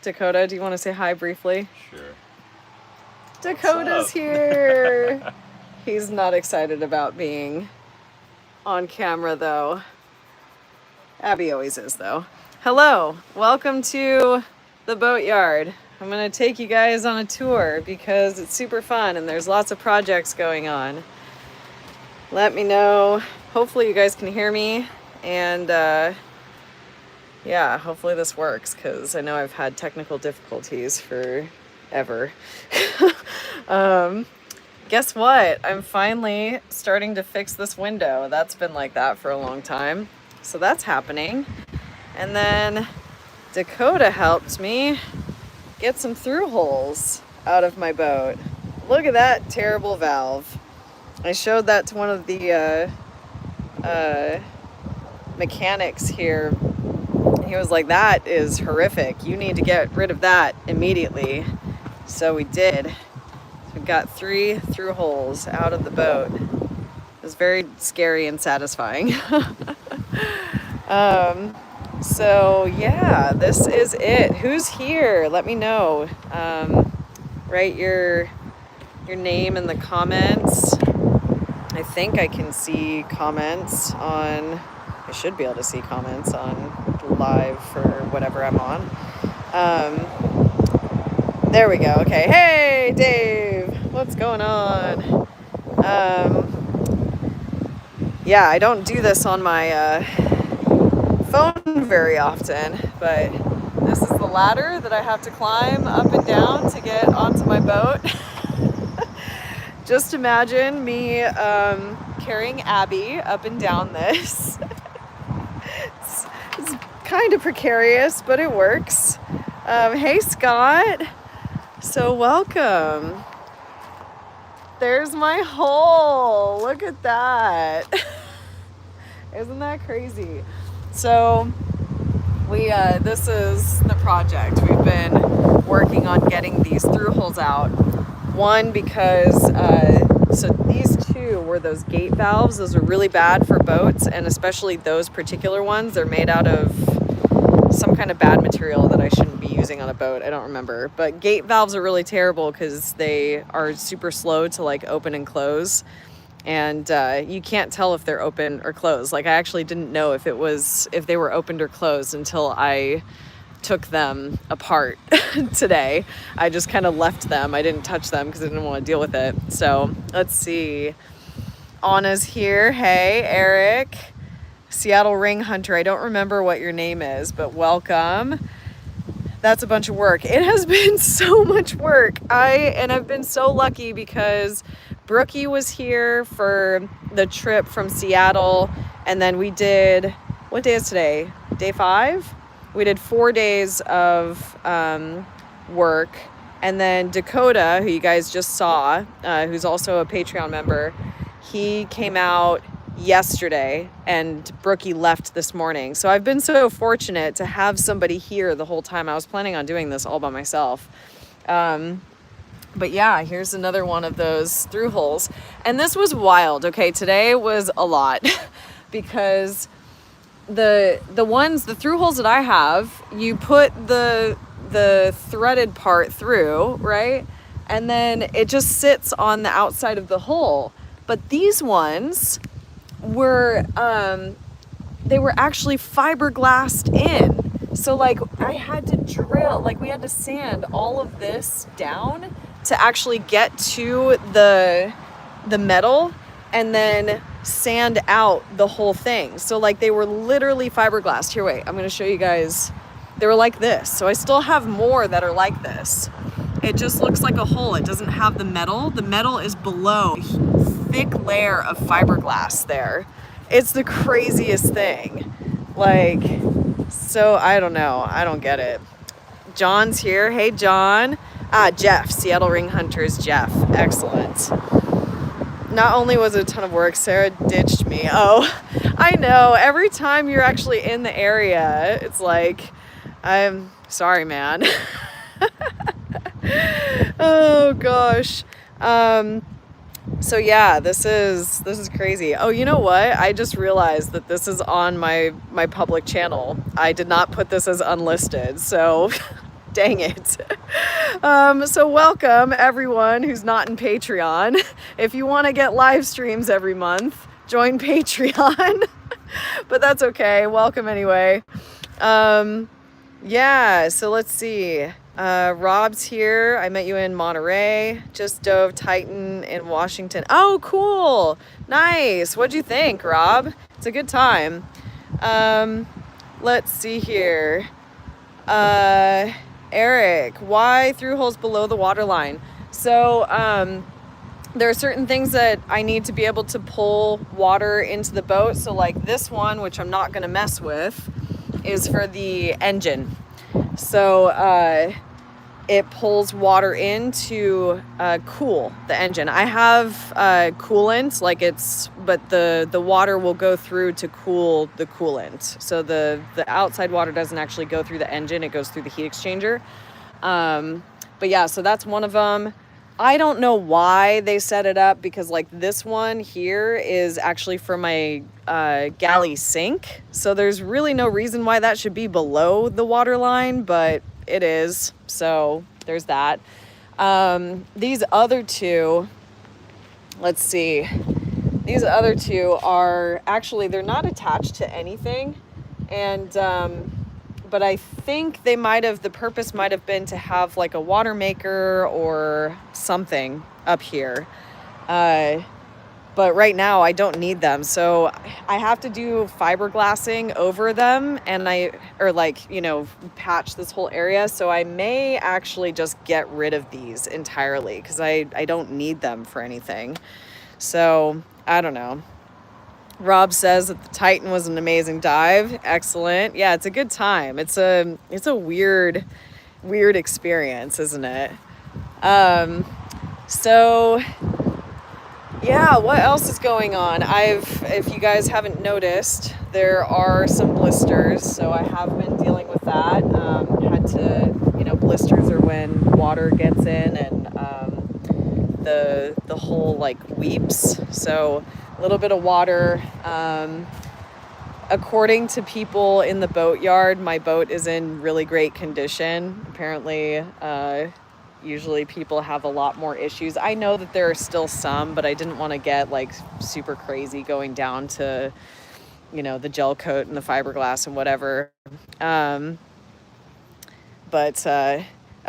Dakota, do you want to say hi briefly? Sure. Dakota's here. He's not excited about being on camera, though. Abby always is, though. Hello, welcome to the Boatyard. I'm going to take you guys on a tour because it's super fun and there's lots of projects going on. Let me know. Hopefully you guys can hear me, and yeah, hopefully this works because I know I've had technical difficulties forever. Guess what? I'm finally starting to fix this window. That's been like that for a long time. So that's happening. And then Dakota helped me get some through holes out of my boat. Look at that terrible valve. I showed that to one of the mechanics here. He was like, that is horrific. You need to get rid of that immediately. So we did. We got 3 through holes out of the boat. It was very scary and satisfying. So yeah, this is it. Who's here? Let me know. Write your name in the comments. I think I can see comments on, I should be able to see comments on live for whatever I'm on. There we go. Okay. Hey, Dave. What's going on? Yeah, I don't do this on my phone very often, but this is the ladder that I have to climb up and down to get onto my boat. Just imagine me carrying Abby up and down this. It's kind of precarious, but it works. Hey, Scott. So welcome. There's my hole. Look at that. Isn't that crazy? So this is the project. We've been working on getting these through holes out. One, because so these 2 were those gate valves. Those are really bad for boats, and especially those particular ones. They're made out of some kind of bad material that I shouldn't be using on a boat. I don't remember. But gate valves are really terrible because they are super slow to like open and close. And you can't tell if they're open or closed. Like, I actually didn't know if they were opened or closed until I took them apart today. I just kind of left them. I didn't touch them because I didn't want to deal with it. So let's see. Anna's here. Hey, Eric. Seattle Ring Hunter. I don't remember what your name is, but welcome. That's a bunch of work. It has been so much work. I've been so lucky because Brookie was here for the trip from Seattle, and then we did, what day is today? Day 5? We did 4 days of work, and then Dakota, who you guys just saw, who's also a Patreon member, he came out yesterday, and Brookie left this morning. So I've been so fortunate to have somebody here the whole time. I was planning on doing this all by myself. But yeah, here's another one of those through holes. And this was wild. Okay, today was a lot because the through holes that I have, you put the threaded part through, right? And then it just sits on the outside of the hole. But these ones were they were actually fiberglassed in. So like I had to drill, like we had to sand all of this down to actually get to the metal and then sand out the whole thing. So like they were literally fiberglass. Here, wait, I'm going to show you guys. They were like this. So I still have more that are like this. It just looks like a hole. It doesn't have the metal. The metal is below. Thick layer of fiberglass there. It's the craziest thing. Like, so I don't know. I don't get it. John's here. Hey, John. Jeff. Seattle Ring Hunters, Jeff. Excellent. Not only was it a ton of work, Sarah ditched me. Oh, I know. Every time you're actually in the area, it's like, I'm sorry, man. Oh, gosh. So yeah, this is crazy. Oh, you know what? I just realized that this is on my public channel. I did not put this as unlisted. So Dang it. So welcome everyone who's not in Patreon. If you want to get live streams every month, join Patreon. But that's okay. Welcome anyway. Yeah, so let's see. Rob's here. I met you in Monterey. Just dove Titan in Washington. Oh, cool. Nice. What'd you think, Rob? It's a good time. Let's see here. Eric, why through holes below the water line? So, there are certain things that I need to be able to pull water into the boat. So like this one, which I'm not going to mess with, is for the engine. So it pulls water in to cool the engine. I have coolant, but the water will go through to cool the coolant. So the outside water doesn't actually go through the engine, it goes through the heat exchanger. But yeah, so that's one of them. I don't know why they set it up, because like this one here is actually for my galley sink. So there's really no reason why that should be below the water line, but it is. So there's that. These other two, let's see. These other two are actually, they're not attached to anything. And but I think the purpose might have been to have like a water maker or something up here. But right now I don't need them. So I have to do fiberglassing over them patch this whole area. So I may actually just get rid of these entirely because I don't need them for anything. So I don't know. Rob says that the Titan was an amazing dive. Excellent. Yeah, it's a good time. It's a weird experience, isn't it? So yeah, what else is going on? If you guys haven't noticed, there are some blisters, so I have been dealing with that. Had to, blisters are when water gets in and the whole like weeps. So a little bit of water. According to people in the Boatyard, my boat is in really great condition. Apparently, usually people have a lot more issues. I know that there are still some, but I didn't want to get like super crazy going down to, the gel coat and the fiberglass and whatever.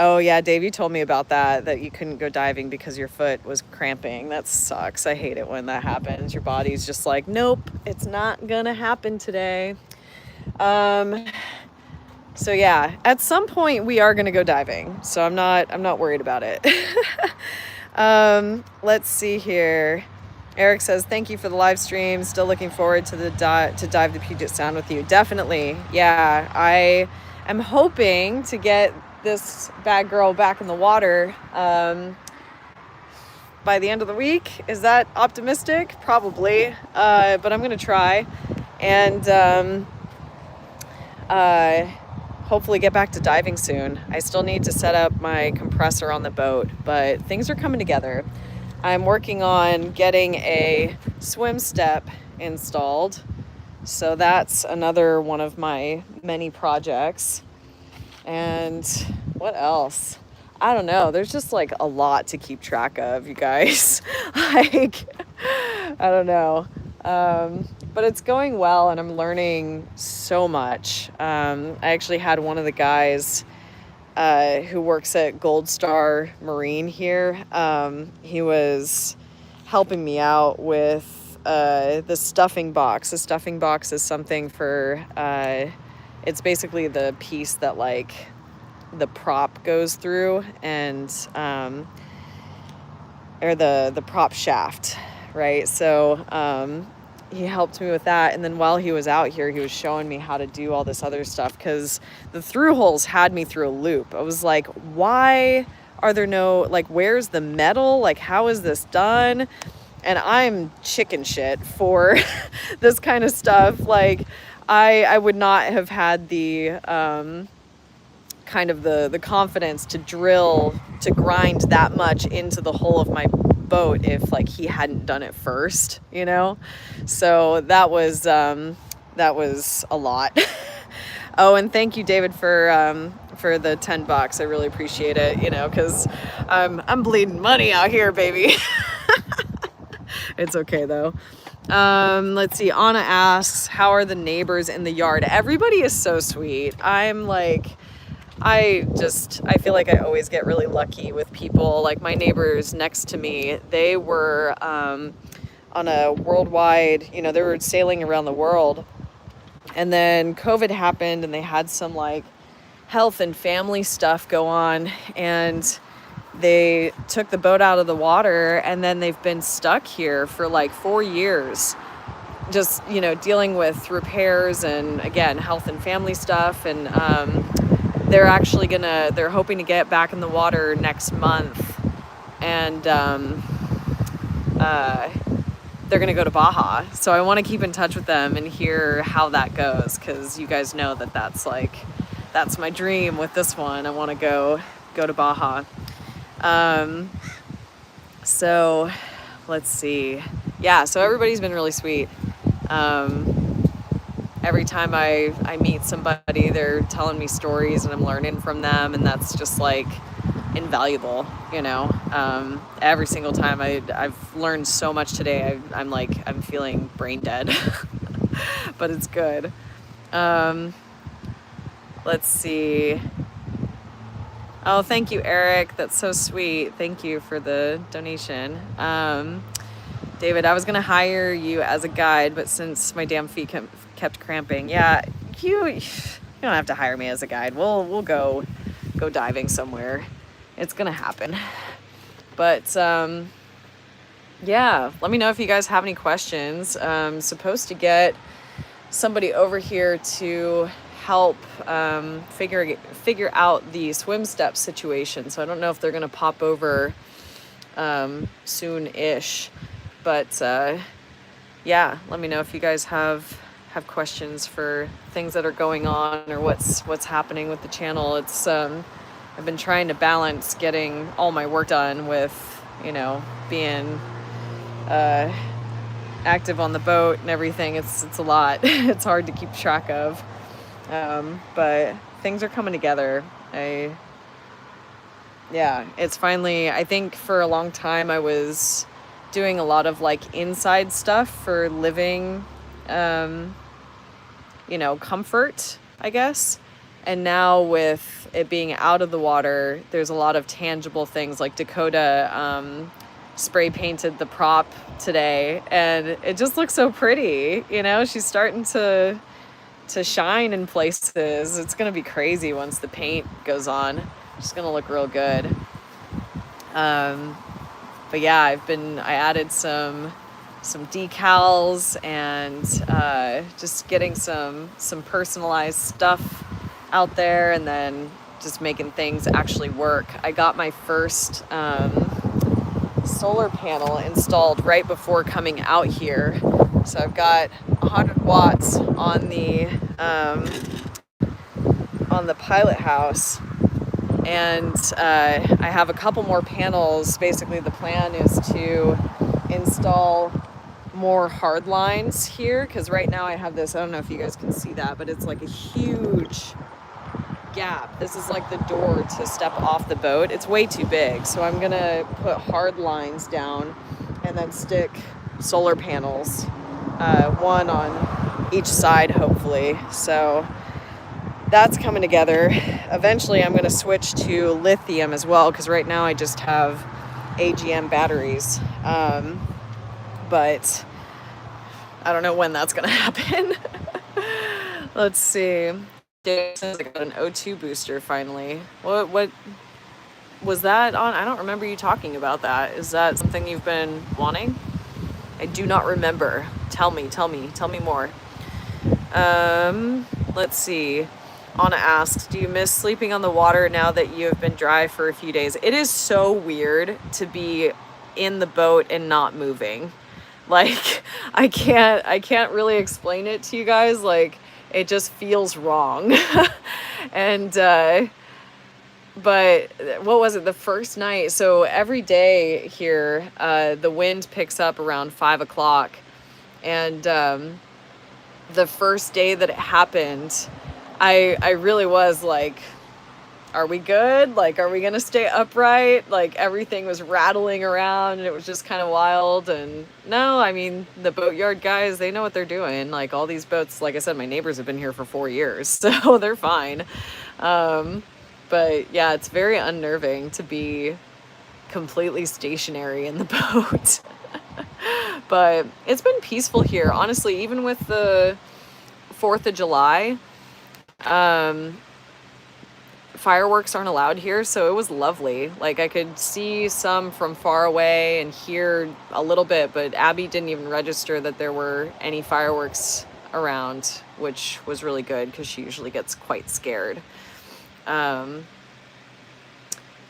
Oh yeah, Dave, you told me about that you couldn't go diving because your foot was cramping. That sucks. I hate it when that happens. Your body's just like, nope, it's not gonna happen today. So yeah, at some point we are gonna go diving. So I'm not worried about it. Let's see here. Eric says, thank you for the live stream. Still looking forward to to dive the Puget Sound with you. Definitely. Yeah, I am hoping to get this bad girl back in the water by the end of the week. Is that optimistic? Probably, but I'm gonna try and hopefully get back to diving soon. I still need to set up my compressor on the boat, but things are coming together. I'm working on getting a swim step installed, so that's another one of my many projects. And what else? I don't know. There's just like a lot to keep track of, you guys. Like, I don't know. But it's going well and I'm learning so much. I actually had one of the guys who works at Gold Star Marine here. He was helping me out with the stuffing box. The stuffing box is something for... it's basically the piece that like the prop goes through and or the prop shaft, right? So he helped me with that, and then while he was out here he was showing me how to do all this other stuff because the through holes had me through a loop. I was like, why are there no, like, where's the metal? Like, how is this done? And I'm chicken shit for this kind of stuff. Like, I would not have had the kind of the confidence to grind that much into the hull of my boat if like he hadn't done it first, So that was a lot. Oh, and thank you, David, for for the $10. I really appreciate it, you know, because I'm bleeding money out here, baby. It's okay though. Let's see. Anna asks, how are the neighbors in the yard? Everybody is so sweet. I'm like, I feel like I always get really lucky with people. Like my neighbors next to me, they were on a worldwide, you know, they were sailing around the world. And then COVID happened and they had some like health and family stuff go on, and they took the boat out of the water, and then they've been stuck here for like 4 years, just, you know, dealing with repairs and again, health and family stuff. And they're actually they're hoping to get back in the water next month, and they're gonna go to Baja. So I want to keep in touch with them and hear how that goes, because you guys know that that's my dream with this one. I want to go to Baja. So let's see. Yeah, so everybody's been really sweet. Every time I meet somebody, they're telling me stories and I'm learning from them, and that's just like invaluable, you know. Every single time I've learned so much today. I'm feeling brain dead, but it's good. Let's see. Oh, thank you, Eric. That's so sweet. Thank you for the donation. David, I was going to hire you as a guide, but since my damn feet kept cramping. Yeah, you don't have to hire me as a guide. We'll go diving somewhere. It's going to happen. But yeah, let me know if you guys have any questions. I'm supposed to get somebody over here to help figure out the swim step situation. So I don't know if they're going to pop over soon-ish. But yeah, let me know if you guys have questions for things that are going on or what's happening with the channel. It's I've been trying to balance getting all my work done with, you know, being active on the boat and everything. It's a lot. It's hard to keep track of. But things are coming together. It's finally, I think for a long time I was doing a lot of like inside stuff for living, you know, comfort, I guess. And now with it being out of the water, there's a lot of tangible things. Like Dakota spray painted the prop today, and it just looks so pretty. You know, she's starting to shine in places. It's gonna be crazy once the paint goes on. It's gonna look real good. But yeah, I added some decals and just getting some personalized stuff out there, and then just making things actually work. I got my first solar panel installed right before coming out here. So I've got 100 watts on the pilot house, and I have a couple more panels. Basically, the plan is to install more hard lines here, because right now I have this, I don't know if you guys can see that, but it's like a huge gap. This is like the door to step off the boat. It's way too big, so I'm gonna put hard lines down and then stick solar panels, one on each side, hopefully. So that's coming together. Eventually I'm gonna switch to lithium as well, because right now I just have AGM batteries, but I don't know when that's gonna happen. Let's see. Dave says I got an O2 booster finally. What was that on? I don't remember you talking about that. Is that something you've been wanting? I do not remember. Tell me more. Let's see. Anna asks, do you miss sleeping on the water now that you have been dry for a few days? It is so weird to be in the boat and not moving. Like, I can't really explain it to you guys. Like, it just feels wrong. And but what was it, the first night? So every day here, the wind picks up around 5 o'clock. And the first day that it happened, I really was like are we good? Like, are we gonna stay upright? Like, everything was rattling around and it was just kind of wild. And no, I mean, the Boatyard guys, they know what they're doing. Like, all these boats, like I said, my neighbors have been here for 4 years, so they're fine. But yeah, it's very unnerving to be completely stationary in the boat. But it's been peaceful here, honestly. Even with the 4th of July, fireworks aren't allowed here, so it was lovely. Like, I could see some from far away and hear a little bit, but Abby didn't even register that there were any fireworks around, which was really good because she usually gets quite scared.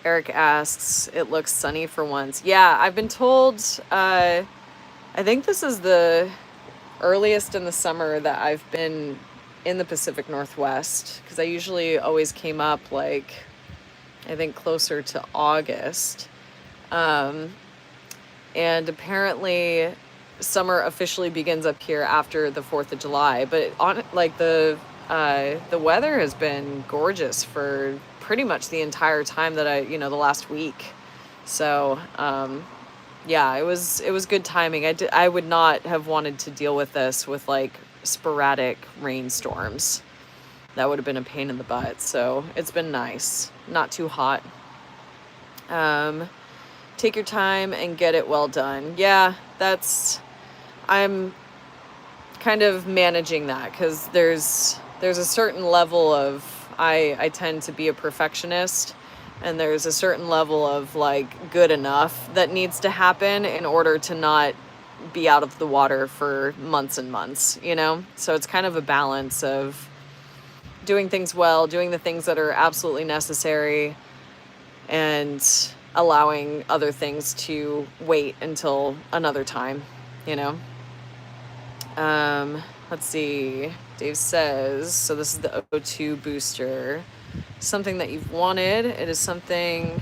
Eric asks, it looks sunny for once. Yeah, I've been told, I think this is the earliest in the summer that I've been in the Pacific Northwest, because I usually always came up, like, I think closer to August. And apparently summer officially begins up here after the 4th of July, but on, like, the weather has been gorgeous for pretty much the entire time that the last week. So, yeah, it was good timing. I would not have wanted to deal with this with, like, sporadic rainstorms. That would have been a pain in the butt. So it's been nice, not too hot. Take your time and get it well done. Yeah, I'm kind of managing that, because there's a certain level of, I tend to be a perfectionist, and there's a certain level of, like, good enough that needs to happen in order to not be out of the water for months and months, So it's kind of a balance of doing things well, doing the things that are absolutely necessary, and allowing other things to wait until another time, Let's see. Dave says, so this is the O2 booster. Something that you've wanted. It is something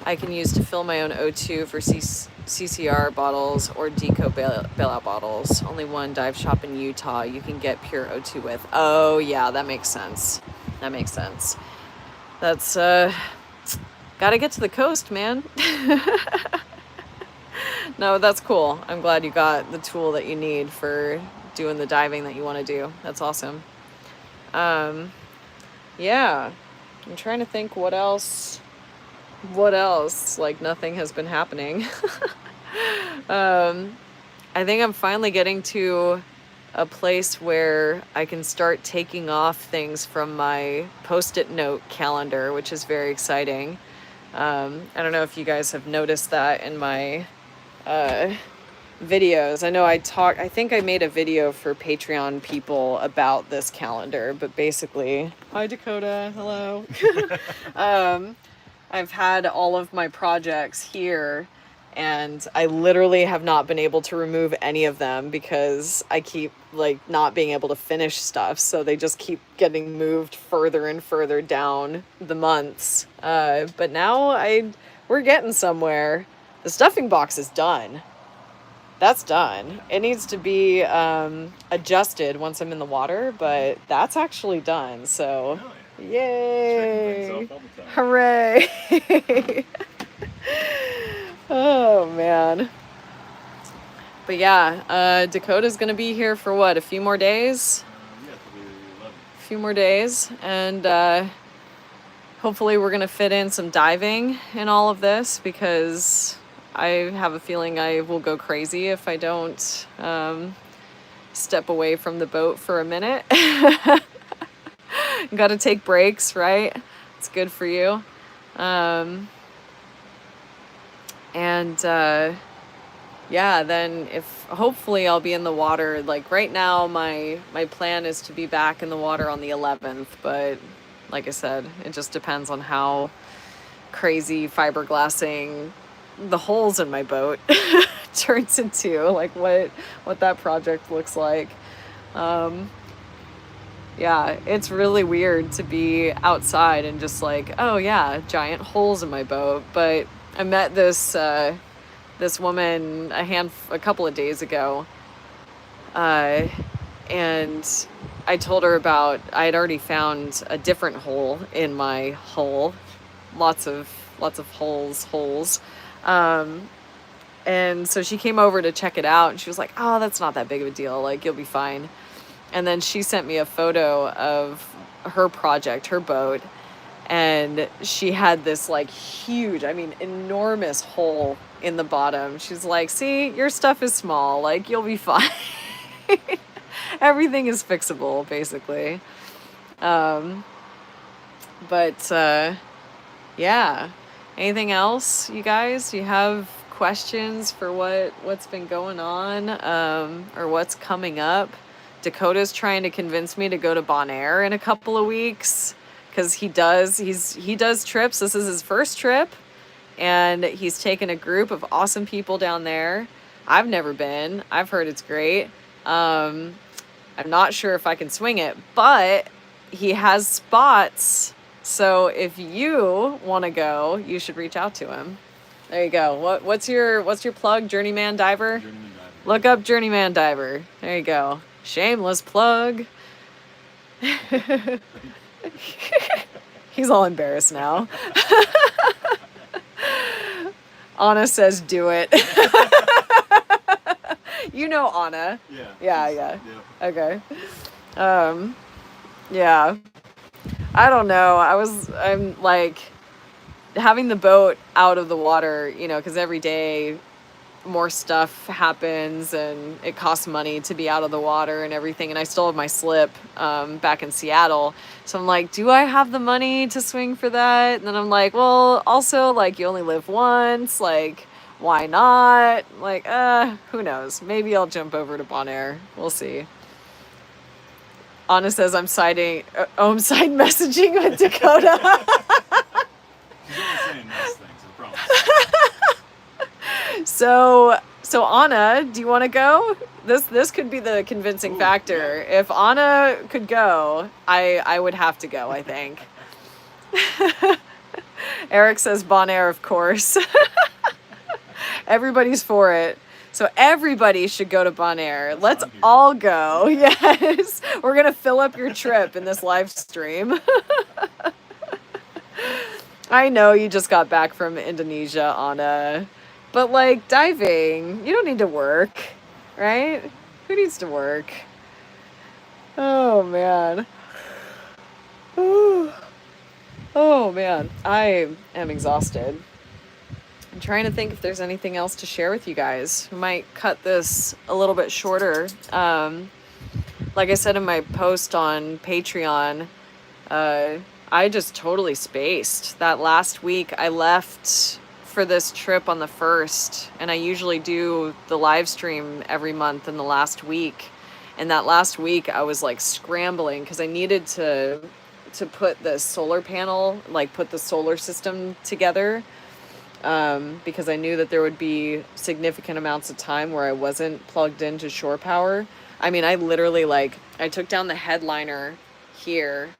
I can use to fill my own O2 for CCR bottles or Deco bailout bottles. Only one dive shop in Utah you can get pure O2 with. Oh, yeah, that makes sense. That's, gotta get to the coast, man. No, that's cool. I'm glad you got the tool that you need for doing the diving that you want to do. That's awesome. Yeah, I'm trying to think what else, like, nothing has been happening. I think I'm finally getting to a place where I can start taking off things from my Post-it note calendar, which is very exciting. I don't know if you guys have noticed that in my videos. I know I think I made a video for Patreon people about this calendar, but basically, hi Dakota, hello. I've had all of my projects here, and I literally have not been able to remove any of them because I keep, like, not being able to finish stuff, so they just keep getting moved further and further down the months. But now we're getting somewhere. The stuffing box is done. That's done. It needs to be adjusted once I'm in the water, but that's actually done. So, yay! Hooray! Oh man. But yeah, Dakota's gonna be here for what? A few more days? A few more days, and hopefully we're gonna fit in some diving in all of this, because I have a feeling I will go crazy if I don't step away from the boat for a minute. Got to take breaks, right? It's good for you. Yeah, then hopefully I'll be in the water. Like, right now, my plan is to be back in the water on the 11th, but like I said, it just depends on how crazy fiberglassing the holes in my boat turns into, like what that project looks like. Yeah, it's really weird to be outside and just like, oh yeah, giant holes in my boat. But I met this woman a couple of days ago, and I told her about, I had already found a different hole in my hole. Lots of holes. Um, and so she came over to check it out and she was like, oh, that's not that big of a deal. Like, you'll be fine. And then she sent me a photo of her project, her boat. And she had this like huge, I mean, enormous hole in the bottom. She's like, see, your stuff is small. Like, you'll be fine. Everything is fixable, basically. But yeah. Anything else, you guys? You have questions for what's been going on, or what's coming up? Dakota's trying to convince me to go to Bonaire in a couple of weeks because he does trips. This is his first trip, and he's taken a group of awesome people down there. I've never been. I've heard it's great. I'm not sure if I can swing it, but he has spots. So if you want to go, you should reach out to him. There you go. What's your plug? Journeyman Diver? Journeyman Diver. Look up Journeyman Diver. There you go. Shameless plug. He's all embarrassed now. Anna says do it. You know Anna. Yeah. Okay. Yeah. I don't know. I'm like having the boat out of the water, you know, because every day more stuff happens and it costs money to be out of the water and everything. And I still have my slip back in Seattle. So I'm like, do I have the money to swing for that? And then I'm like, well, also, like, you only live once. Like, why not? Like, who knows? Maybe I'll jump over to Bonaire. We'll see. Anna says I'm side messaging with Dakota. She's only saying nice things, I promise. So Anna, do you want to go? This could be the convincing factor. Yeah. If Anna could go, I would have to go, I think. Eric says Bonaire, of course. Everybody's for it. So everybody should go to Bonaire. Let's all go. Yes. We're going to fill up your trip in this live stream. I know you just got back from Indonesia, Anna. But, like, diving, you don't need to work, right? Who needs to work? Oh, man. Oh, man. I am exhausted. I'm trying to think if there's anything else to share with you guys. We might cut this a little bit shorter. Like I said in my post on Patreon, I just totally spaced. That last week I left for this trip on the 1st, and I usually do the live stream every month in the last week. And that last week I was like scrambling because I needed to put the solar panel, like put the solar system together, because I knew that there would be significant amounts of time where I wasn't plugged into shore power. I mean, I literally, like, I took down the headliner here.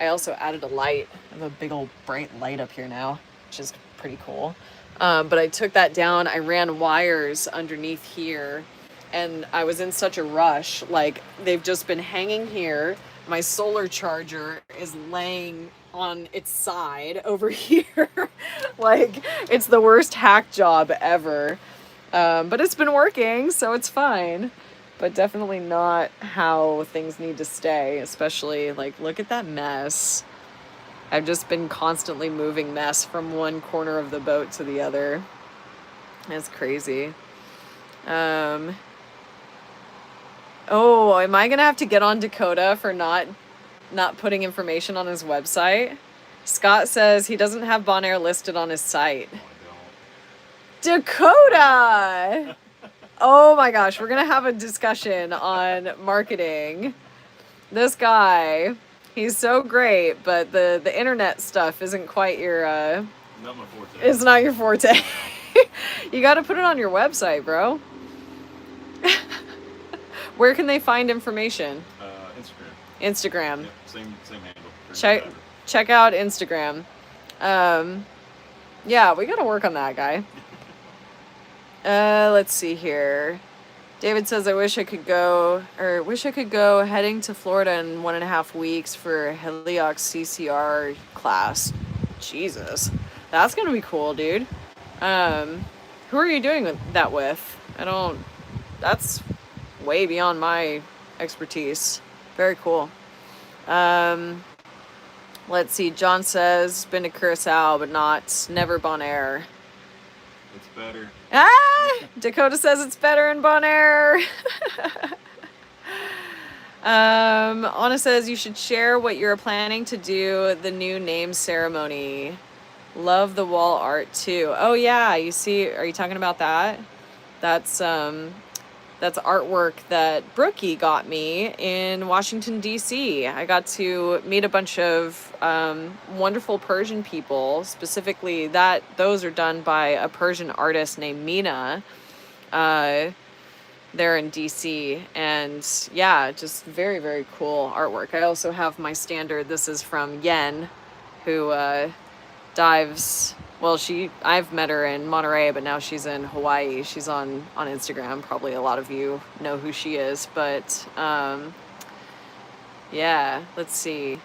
I also added a light. I have a big old bright light up here now, which is pretty cool. But I took that down. I ran wires underneath here, and I was in such a rush. Like, they've just been hanging here. My solar charger is laying on its side over here. Like, it's the worst hack job ever. But it's been working, so it's fine. But definitely not how things need to stay, especially, like, look at that mess. I've just been constantly moving mess from one corner of the boat to the other. It's crazy. Oh, am I going to have to get on Dakota for not putting information on his website? Scott says he doesn't have Bonaire listed on his site. Dakota! Oh my gosh, we're going to have a discussion on marketing. This guy, he's so great, but the internet stuff isn't quite your... Not my forte. It's not your forte. You got to put it on your website, bro. Where can they find information? Instagram. Instagram. Yep, same handle. Check out Instagram. Yeah, we got to work on that, guy. Let's see here. David says, I wish I could go heading to Florida in 1.5 weeks for Heliox CCR class. Jesus. That's going to be cool, dude. Who are you doing that with? That's way beyond my expertise. Very cool. Let's see. John says, been to Curacao, but never Bonaire. It's better. Dakota says it's better in Bonaire. Anna says you should share what you're planning to do the new name ceremony. Love the wall art too. Oh yeah, are you talking about that? That's artwork that Brookie got me in Washington, D.C. I got to meet a bunch of wonderful Persian people. Specifically, those are done by a Persian artist named Mina. There in D.C. And yeah, just very, very cool artwork. I also have my standard. This is from Yen, who dives. Well, I've met her in Monterey, but now she's in Hawaii. She's on Instagram. Probably a lot of you know who she is, but yeah, let's see.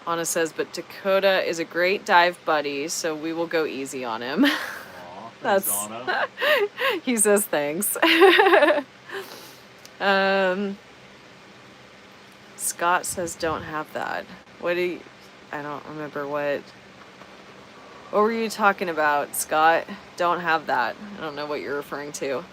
Anna says, but Dakota is a great dive buddy, so we will go easy on him. Aw, thanks, Anna. He says thanks. Scott says don't have that. I don't remember what were you talking about, Scott? Don't have that. I don't know what you're referring to.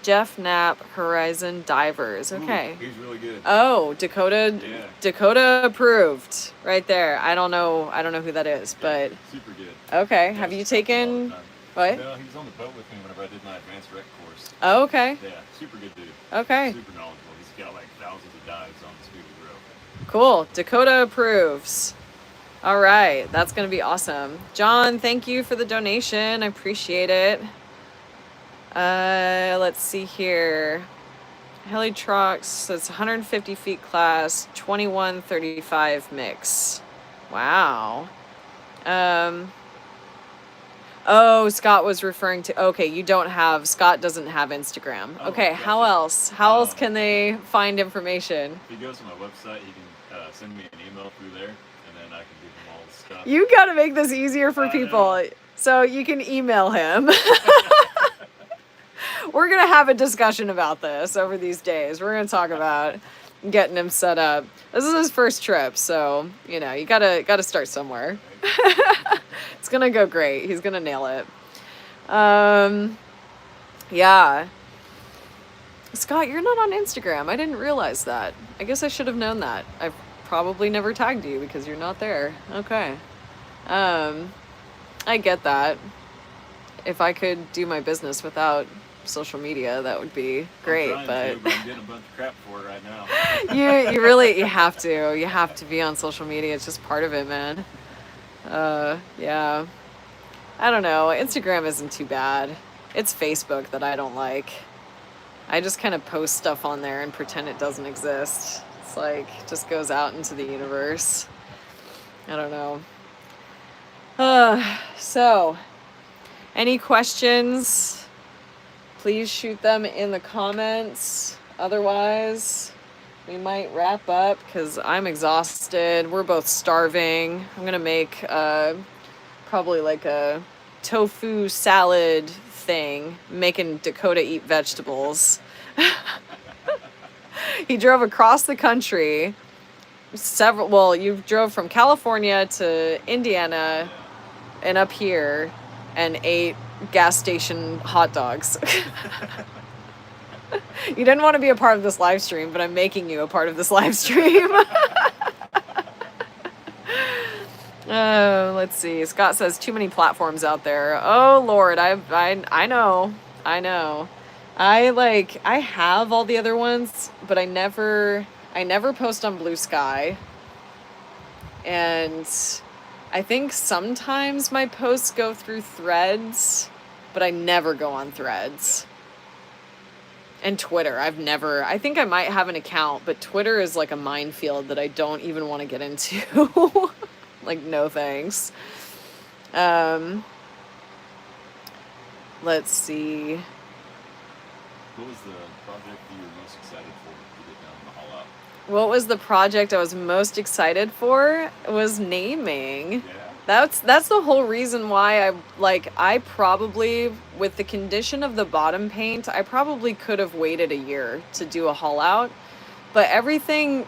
Jeff Knapp, Horizon Divers. Okay. Ooh, he's really good. Oh, Dakota. Yeah. Dakota approved. Right there. I don't know who that is, but Super good. okay. Yeah, Have you all the taken time. what? No, he was on the boat with me whenever I did my advanced rec course. Oh, okay. Yeah, super good dude. Okay. Super knowledgeable. He's got like thousands of dives on the Scuba Grow. Cool. Dakota approves. All right. That's going to be awesome. John, thank you for the donation. I appreciate it. Let's see here. Heli Trucks, that's 150 feet class, 2135 mix. Wow. Oh, Scott was referring to, okay, Scott doesn't have Instagram. Oh, okay, gotcha. how else can they find information? If he goes to my website, he can send me an email through there, and then I can give him all the stuff. You got to make this easier for I people. know. So you can email him. We're going to have a discussion about this over these days. We're going to talk about getting him set up. This is his first trip, so, you got to start somewhere. It's going to go great. He's going to nail it. Yeah. Scott, you're not on Instagram. I didn't realize that. I guess I should have known that. I've probably never tagged you because you're not there. Okay. I get that. If I could do my business without social media, that would be great. I'm but I'm getting a bunch of crap for it right now. you have to be on social media. It's just part of it, man. Yeah. I don't know. Instagram isn't too bad. It's Facebook that I don't like. I just kind of post stuff on there and pretend it doesn't exist. It's like, it just goes out into the universe. I don't know. So, any questions? Please shoot them in the comments. Otherwise, we might wrap up because I'm exhausted. We're both starving. I'm going to make probably like a tofu salad thing, making Dakota eat vegetables. He drove across the country. You drove from California to Indiana and up here and ate gas station hot dogs. You didn't want to be a part of this live stream, but I'm making you a part of this live stream. Let's see. Scott says too many platforms out there. Oh Lord, I know. I have all the other ones, but I never post on Blue Sky. And I think sometimes my posts go through Threads, but I never go on Threads. And Twitter, I think I might have an account, but Twitter is like a minefield that I don't even want to get into. Like, no thanks. Let's see. What was the project you were most excited for to get down the haul out? What was the project I was most excited for? It was naming. Yeah. That's the whole reason why I probably, with the condition of the bottom paint, I probably could have waited a year to do a haul out. But everything,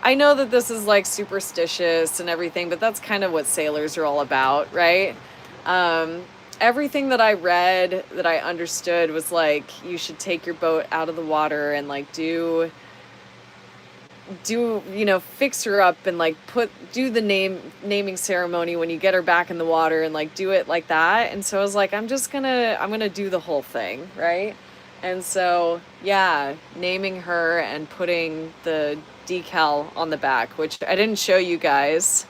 I know that this is like superstitious and everything, but that's kind of what sailors are all about, right? Everything that I read, that I understood, was like you should take your boat out of the water and like do fix her up and like do the naming ceremony when you get her back in the water and like do it like that. And so I was like, I'm gonna do the whole thing, right? And so yeah, naming her and putting the decal on the back, which I didn't show you guys.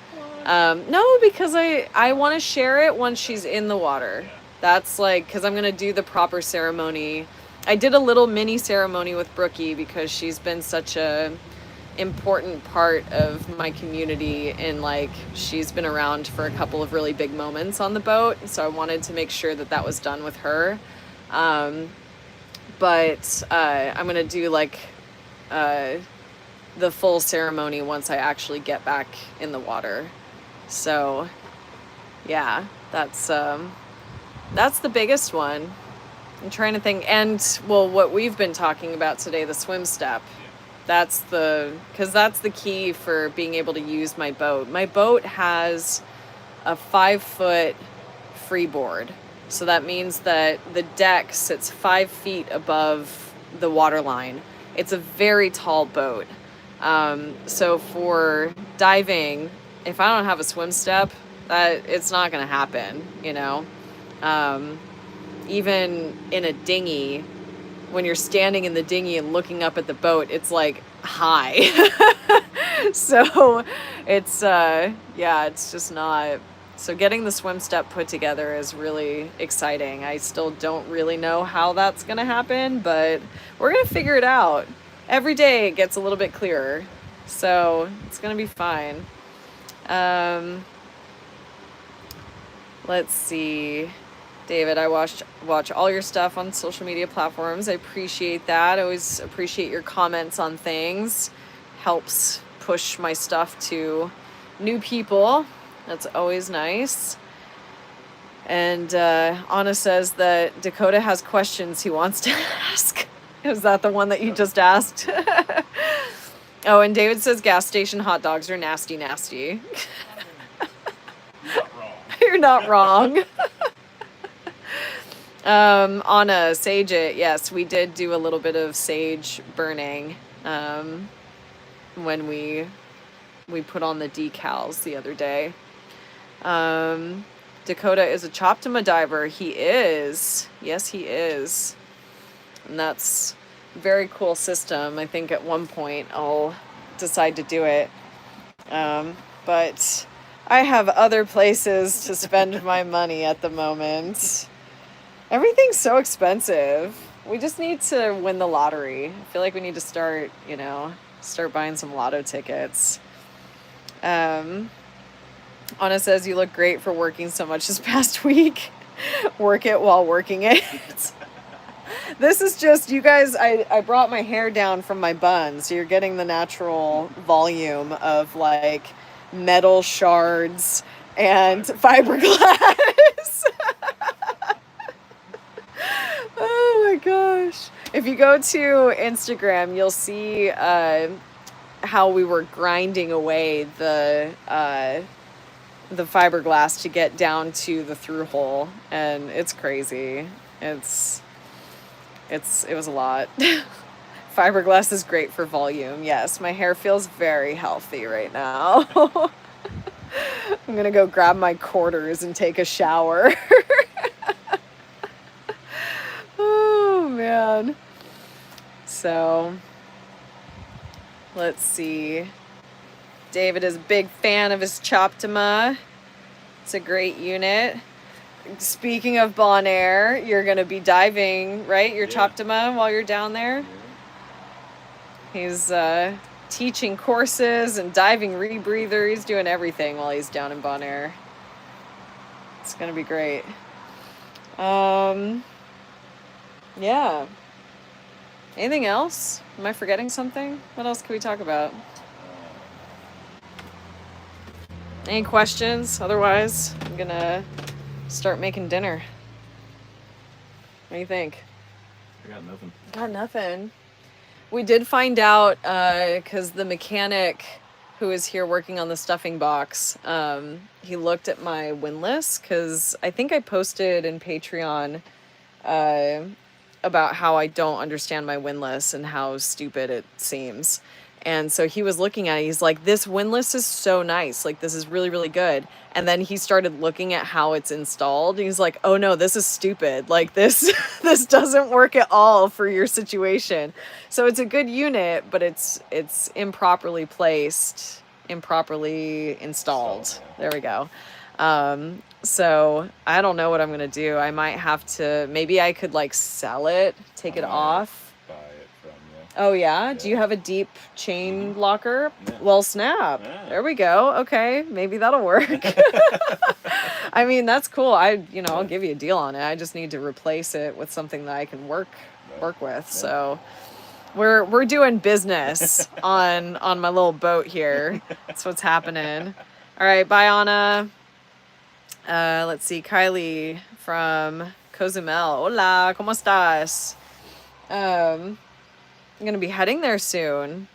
No, because I want to share it once she's in the water. That's like, because I'm gonna do the proper ceremony. I did a little mini ceremony with Brookie because she's been such a important part of my community, and like she's been around for a couple of really big moments on the boat, so I wanted to make sure that was done with her. But I'm gonna do like the full ceremony once I actually get back in the water. So yeah, that's the biggest one. I'm trying to think. And well, what we've been talking about today, the swim step. Because that's the key for being able to use my boat. My boat has a 5-foot freeboard. So that means that the deck sits 5 feet above the water line. It's a very tall boat. So for diving, if I don't have a swim step, it's not going to happen, you know? Even in a dinghy, when you're standing in the dinghy and looking up at the boat, it's like high. So it's it's just not. So getting the swim step put together is really exciting. I still don't really know how that's gonna happen, but we're gonna figure it out. Every day it gets a little bit clearer, so it's gonna be fine. Let's see. David, I watch all your stuff on social media platforms. I appreciate that. I always appreciate your comments on things. Helps push my stuff to new people. That's always nice. And Anna says that Dakota has questions he wants to ask. Is that the one that you just asked? Oh, and David says gas station hot dogs are nasty, nasty. You're not wrong. Anna, sage it. Yes, we did do a little bit of sage burning when we put on the decals the other day. Dakota is a Choptima diver. He is. Yes, he is. And that's a very cool system. I think at one point I'll decide to do it. But I have other places to spend my money at the moment. Everything's so expensive. We just need to win the lottery. I feel like we need to start buying some lotto tickets. Anna says, you look great for working so much this past week. Work it while working it. This is just, you guys, I brought my hair down from my bun, so you're getting the natural volume of like metal shards and fiberglass. Oh my gosh. If you go to Instagram, you'll see how we were grinding away the fiberglass to get down to the through hole, and it's crazy. It was a lot. Fiberglass is great for volume. Yes, my hair feels very healthy right now. I'm gonna go grab my quarters and take a shower. Oh man. So let's see. David is a big fan of his Choptima. It's a great unit. Speaking of Bonaire, you're going to be diving, right? Your Choptima while you're down there? He's teaching courses and diving rebreather. He's doing everything while he's down in Bonaire. It's going to be great. Yeah. Anything else? Am I forgetting something? What else can we talk about? Any questions? Otherwise, I'm gonna start making dinner. What do you think? I got nothing. Got nothing. We did find out, because the mechanic who is here working on the stuffing box, he looked at my win list, because I think I posted in Patreon about how I don't understand my win list and how stupid it seems. And so he was looking at it. He's like, this win list is so nice. Like, this is really, really good. And then he started looking at how it's installed. And he's like, oh no, this is stupid. Like this, this doesn't work at all for your situation. So it's a good unit, but it's improperly placed, improperly installed. There we go. So I don't know what I'm going to do. I might have to, maybe I could like sell it, take it off. Buy it from you. Oh yeah? Do you have a deep chain locker? Yeah. Well, snap. Yeah. There we go. Okay. Maybe that'll work. I mean, that's cool. I'll give you a deal on it. I just need to replace it with something that I can work with. Yeah. So we're doing business on my little boat here. That's what's happening. All right. Bye, Anna. Let's see, Kylie from Cozumel. Hola, ¿cómo estás? I'm going to be heading there soon.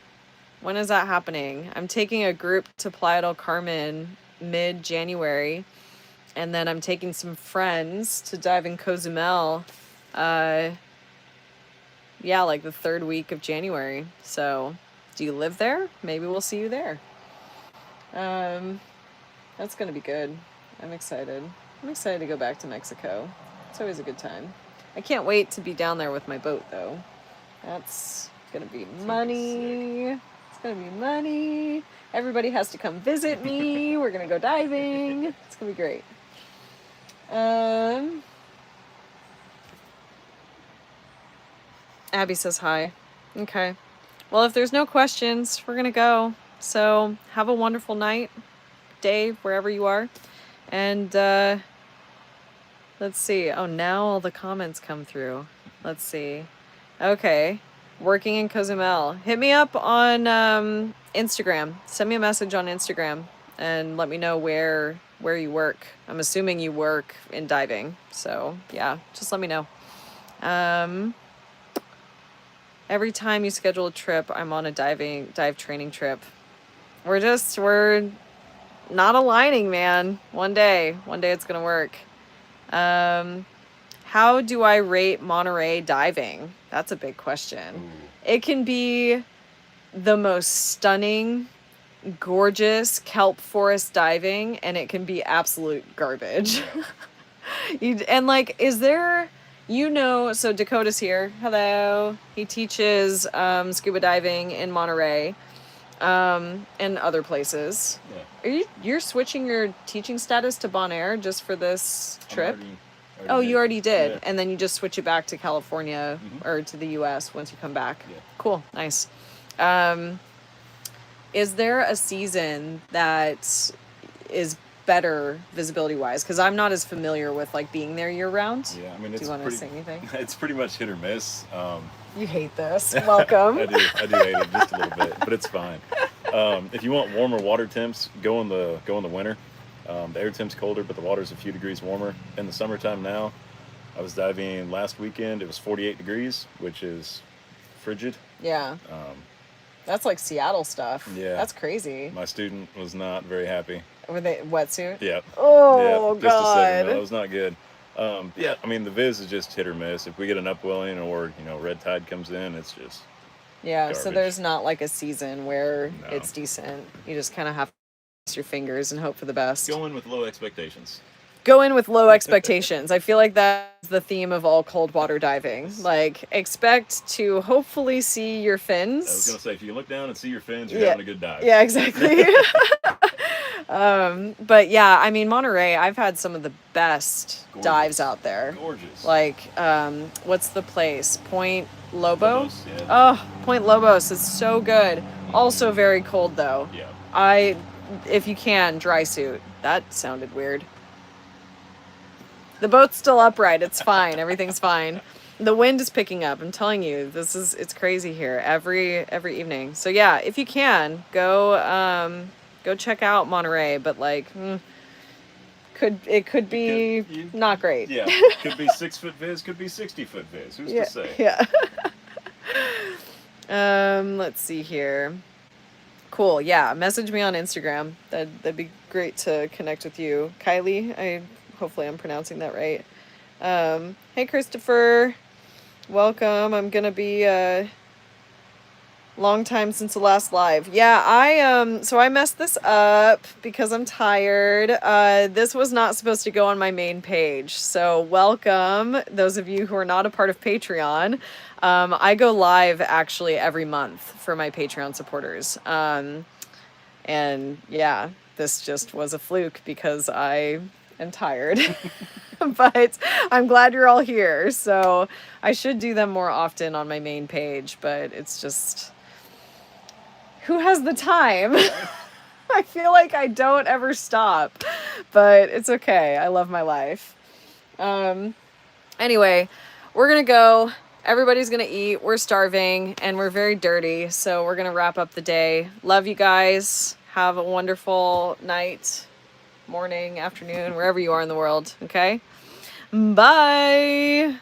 When is that happening? I'm taking a group to Playa del Carmen mid-January. And then I'm taking some friends to dive in Cozumel. Like the third week of January. So, do you live there? Maybe we'll see you there. That's going to be good. I'm excited. I'm excited to go back to Mexico. It's always a good time. I can't wait to be down there with my boat, though. That's going to be money. It's going to be money. Everybody has to come visit me. We're going to go diving. It's going to be great. Abby says hi. Okay. Well, if there's no questions, we're going to go. So have a wonderful night, day, wherever you are. And let's see. Oh, now all the comments come through. Let's see. Okay. Working in Cozumel. Hit me up on Instagram. Send me a message on Instagram and let me know where you work. I'm assuming you work in diving. So, yeah, just let me know. Every time you schedule a trip, I'm on a dive training trip. We're not aligning, man. One day it's gonna work. How do I rate Monterey diving? That's a big question. Ooh. It can be the most stunning, gorgeous kelp forest diving, and it can be absolute garbage. Is there, so Dakota's here. Hello. He teaches scuba diving in Monterey. And other places. Yeah. You're switching your teaching status to Bonaire just for this trip? You already did. Yeah. And then you just switch it back to California or to the US once you come back. Yeah. Cool. Nice. Is there a season that is better visibility wise? Because I'm not as familiar with being there year round. Yeah, I mean, do you want to say anything? It's pretty much hit or miss. You hate this. Welcome. I do hate it just a little bit, but it's fine. If you want warmer water temps, go in the winter. The air temp's colder, but the water's a few degrees warmer. In the summertime now, I was diving last weekend. It was 48 degrees, which is frigid. Yeah. That's like Seattle stuff. Yeah. That's crazy. My student was not very happy. Were they wetsuit? Yeah. Oh, yeah, God. Just a second. No, it was not good. Yeah, I mean, the viz is just hit or miss. If we get an upwelling or, red tide comes in, it's just garbage. So there's not like a season where it's decent. You just kind of have to cross your fingers and hope for the best. Go in with low expectations. Go in with low expectations. I feel like that's the theme of all cold water diving. Expect to hopefully see your fins. I was going to say, if you look down and see your fins, you're having a good dive. Yeah, exactly. But yeah, I mean, Monterey, I've had some of the best dives out there. Gorgeous. What's the place? Point Lobo? Lobos, yeah. Oh, Point Lobos. It's so good. Also very cold though. Yeah. If you can, dry suit. That sounded weird. The boat's still upright. It's fine. Everything's fine. The wind is picking up. I'm telling you, it's crazy here every evening. So yeah, if you can go check out Monterey, but like could be not great. Yeah, could be 6-foot viz, could be 60-foot viz. Who's to say? Yeah. Let's see here. Cool. Yeah, message me on Instagram. That'd be great to connect with you, Kylie. Hopefully I'm pronouncing that right. Hey Christopher, welcome. I'm gonna be long time since the last live. Yeah, so I messed this up because I'm tired. This was not supposed to go on my main page. So welcome those of you who are not a part of Patreon. I go live actually every month for my Patreon supporters. And yeah, this just was a fluke because I am tired. But I'm glad you're all here. So I should do them more often on my main page, but it's just, who has the time? I feel like I don't ever stop, but it's okay. I love my life. Anyway, we're gonna go. Everybody's gonna eat. We're starving and we're very dirty, so we're gonna wrap up the day. Love you guys. Have a wonderful night, morning, afternoon, wherever you are in the world. Okay? Bye.